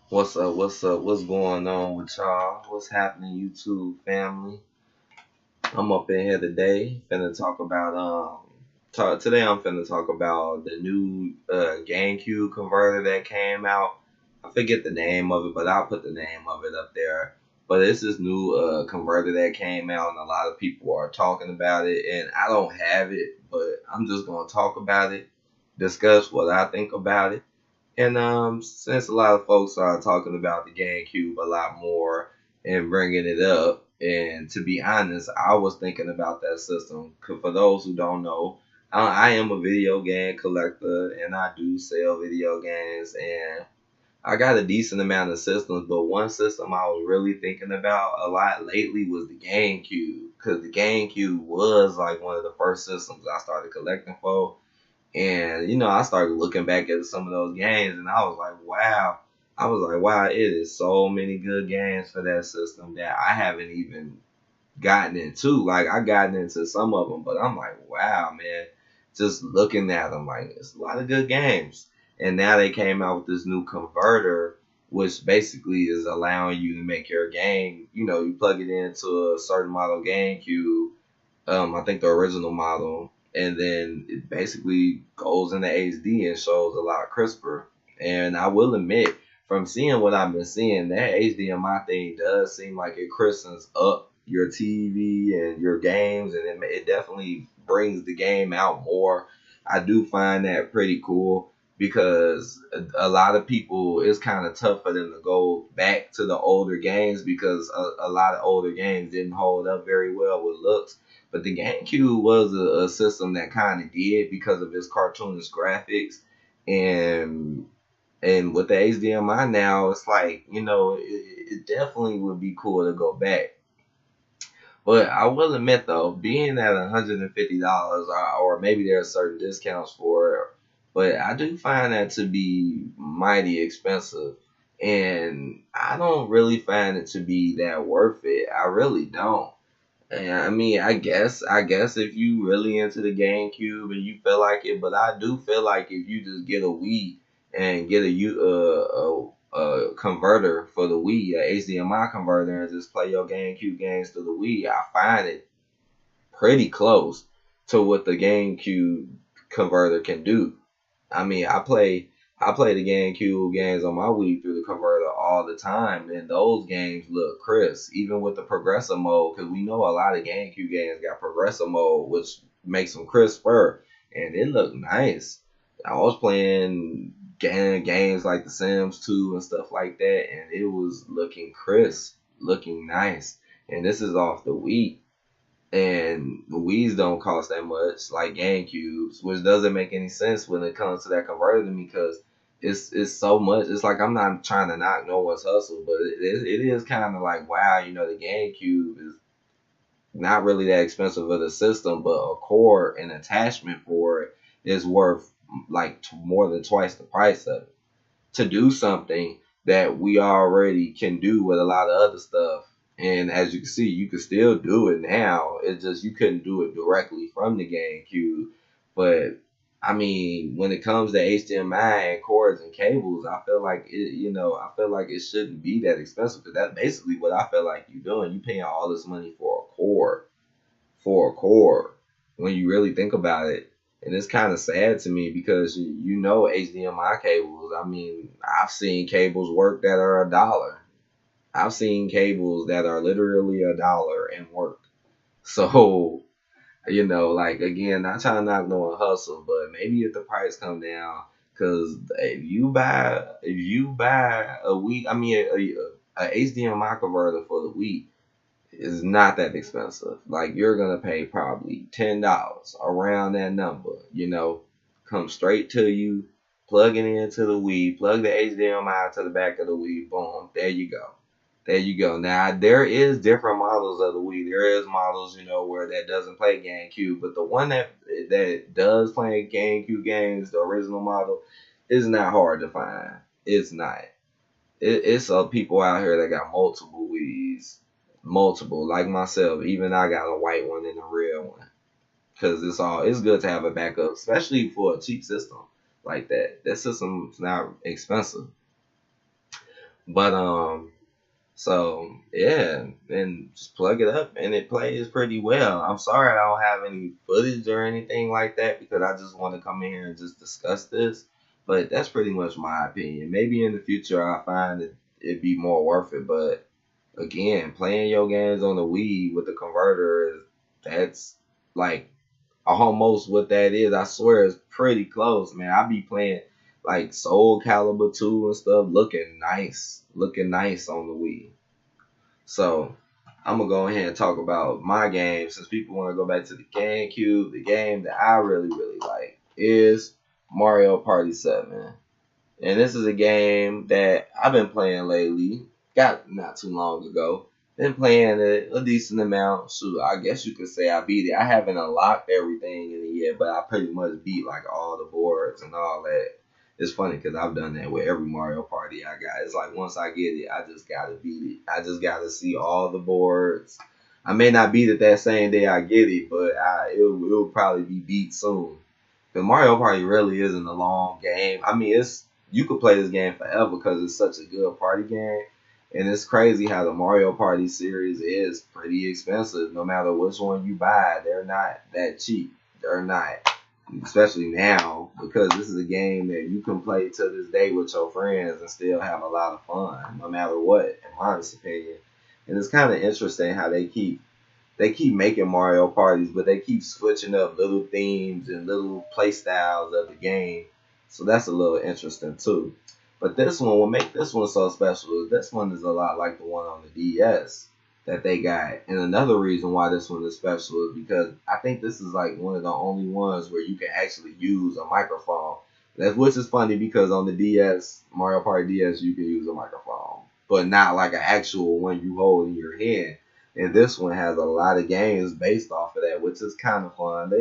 What's up? What's up? What's going on with y'all? What's happening, YouTube family? I'm up in here today. Finna talk about today I'm finna talk about the new GameCube converter that came out. I forget the name of it, but I'll put the name of it up there. But it's this new converter that came out, and a lot of people are talking about it. And I don't have it, but I'm just gonna talk about it, discuss what I think about it. And since a lot of folks are talking about the GameCube a lot more and bringing it up, and to be honest, I was thinking about that system. 'Cause for those who don't know, I am a video game collector and I do sell video games, and I got a decent amount of systems. But one system I was really thinking about a lot lately was the GameCube, because the GameCube was like one of the first systems I started collecting for. And I started looking back at some of those games, and I was like, wow. I was like, wow, it is so many good games for that system that I haven't even gotten into. Like, I gotten into some of them, but I'm like, wow, man. Just looking at them, like, it's a lot of good games. And now they came out with this new converter, which basically is allowing you to make your game. You plug it into a certain model GameCube, I think the original model, and then it basically goes into HD and shows a lot crisper. And I will admit, from seeing what I've been seeing, that HDMI thing does seem like it cristens up your TV and your games, and it definitely brings the game out more. I do find that pretty cool because a lot of people, it's kind of tough for them to go back to the older games because a lot of older games didn't hold up very well with looks. But the GameCube was a system that kind of did because of its cartoonish graphics, and with the HDMI now, it's like it definitely would be cool to go back. But I will admit though, being at $150, or maybe there are certain discounts for it, but I do find that to be mighty expensive, and I don't really find it to be that worth it. I really don't. And I mean, I guess if you really into the GameCube and you feel like it, but I do feel like if you just get a Wii and get a converter for the Wii, a HDMI converter, and just play your GameCube games to the Wii, I find it pretty close to what the GameCube converter can do. I mean, I play the GameCube games on my Wii through the converter all the time, and those games look crisp, even with the progressive mode, because we know a lot of GameCube games got progressive mode, which makes them crisper, and it looked nice. I was playing games like The Sims 2 and stuff like that, and it was looking crisp, looking nice. And this is off the Wii. And the Wii's don't cost that much like GameCubes, which doesn't make any sense when it comes to that converter to me because it's so much. It's like I'm not trying to knock no one's hustle, but it is kind of like wow, the GameCube is not really that expensive of the system, but a cord and attachment for it is worth like more than twice the price of it to do something that we already can do with a lot of other stuff. And as you can see, you can still do it now. It's just you couldn't do it directly from the GameCube. But I mean, when it comes to HDMI and cords and cables, I feel like I feel like it shouldn't be that expensive because that's basically what I feel like you're doing. You paying all this money for a cord when you really think about it. And it's kind of sad to me because HDMI cables. I mean, I've seen cables work that are $1. I've seen cables that are literally $1 and work. So, like again, not trying to knock no one hustle, but maybe if the price come down, because if you buy a Wii, I mean a HDMI converter for the Wii is not that expensive. Like you're gonna pay probably $10 around that number. Come straight to you, plug it into the Wii, plug the HDMI to the back of the Wii, boom, there you go. There you go. Now there is different models of the Wii. There is models, where that doesn't play GameCube, but the one that does play GameCube games, the original model, is not hard to find. It's not. It's people out here that got multiple Wii's, multiple like myself. Even I got a white one and a red one, because it's good to have a backup, especially for a cheap system like that. That system's not expensive. But so yeah, and just plug it up and it plays pretty well. I'm sorry I don't have any footage or anything like that because I just want to come in here and just discuss this. But that's pretty much my opinion. Maybe in the future I find it'd be more worth it. But again, playing your games on the Wii with the converter that's like almost what that is. I swear it's pretty close, man. I be playing like Soul Calibur 2 and stuff, looking nice on the Wii. So I'm gonna go ahead and talk about my game since people want to go back to the GameCube. The game that I really like is Mario Party 7. And this is a game that I've been playing lately. Got not too long ago. Been playing it a decent amount. So I guess you could say I beat it. I haven't unlocked everything in it yet, but I pretty much beat like all the boards and all that. It's funny because I've done that with every Mario Party I got. It's like once I get it, I just gotta beat it. I just gotta see all the boards. I may not beat it that same day I get it, but it'll probably be beat soon. Because Mario Party really isn't a long game. I mean, you could play this game forever because it's such a good party game. And it's crazy how the Mario Party series is pretty expensive. No matter which one you buy, they're not that cheap. They're not. Especially now, because this is a game that you can play to this day with your friends and still have a lot of fun, no matter what, in my honest opinion. And it's kind of interesting how they keep making Mario parties, but they keep switching up little themes and little play styles of the game. So that's a little interesting too. But this one, what make this one so special is this one is a lot like the one on the DS that they got. And another reason why this one is special is because I think this is like one of the only ones where you can actually use a microphone. Which is funny because on the DS, Mario Party DS, you can use a microphone, but not like an actual one you hold in your hand. And this one has a lot of games based off of that, which is kind of fun.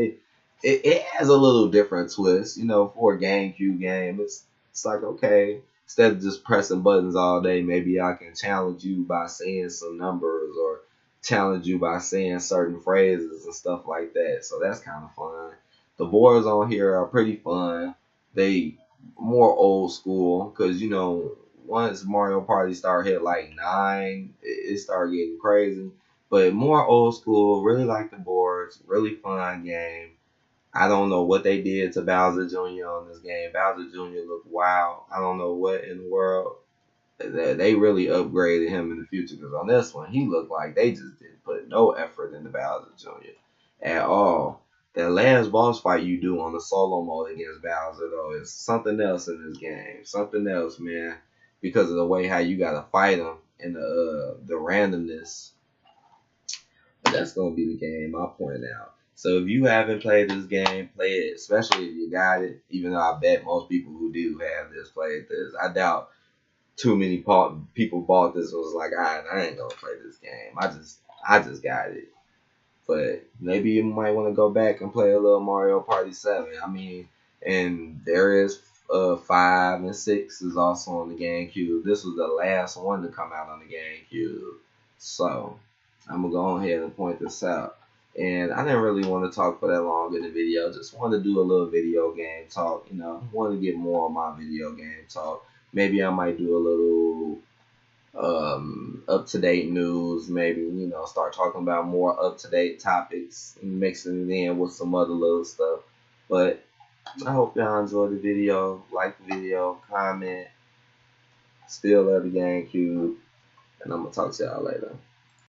It has a little different twist, for a GameCube game. It's like, okay, instead of just pressing buttons all day, maybe I can challenge you by saying some numbers or challenge you by saying certain phrases and stuff like that. So that's kind of fun. The boards on here are pretty fun. They more old school because once Mario Party start hit like 9, it started getting crazy. But more old school. Really like the boards. Really fun game. I don't know what they did to Bowser Jr. on this game. Bowser Jr. looked wild. I don't know what in the world. They really upgraded him in the future because on this one, he looked like they just didn't put no effort into Bowser Jr. at all. That last boss fight you do on the solo mode against Bowser, though, is something else in this game. Something else, man. Because of the way how you got to fight him and the randomness. But that's going to be the game I point out. So if you haven't played this game, play it, especially if you got it. Even though I bet most people who do have this played this. I doubt too many people bought this and was like, I ain't gonna play this game. I just got it. But maybe you might want to go back and play a little Mario Party 7. I mean, and there is 5 and 6 is also on the GameCube. This was the last one to come out on the GameCube. So I'm gonna go ahead and point this out. And I didn't really want to talk for that long in the video. Just wanted to do a little video game talk. Want to get more of my video game talk. Maybe I might do a little up-to-date news. Maybe, start talking about more up-to-date topics and mixing it in with some other little stuff. But I hope y'all enjoyed the video. Like the video, comment. Still love the GameCube. And I'm going to talk to y'all later.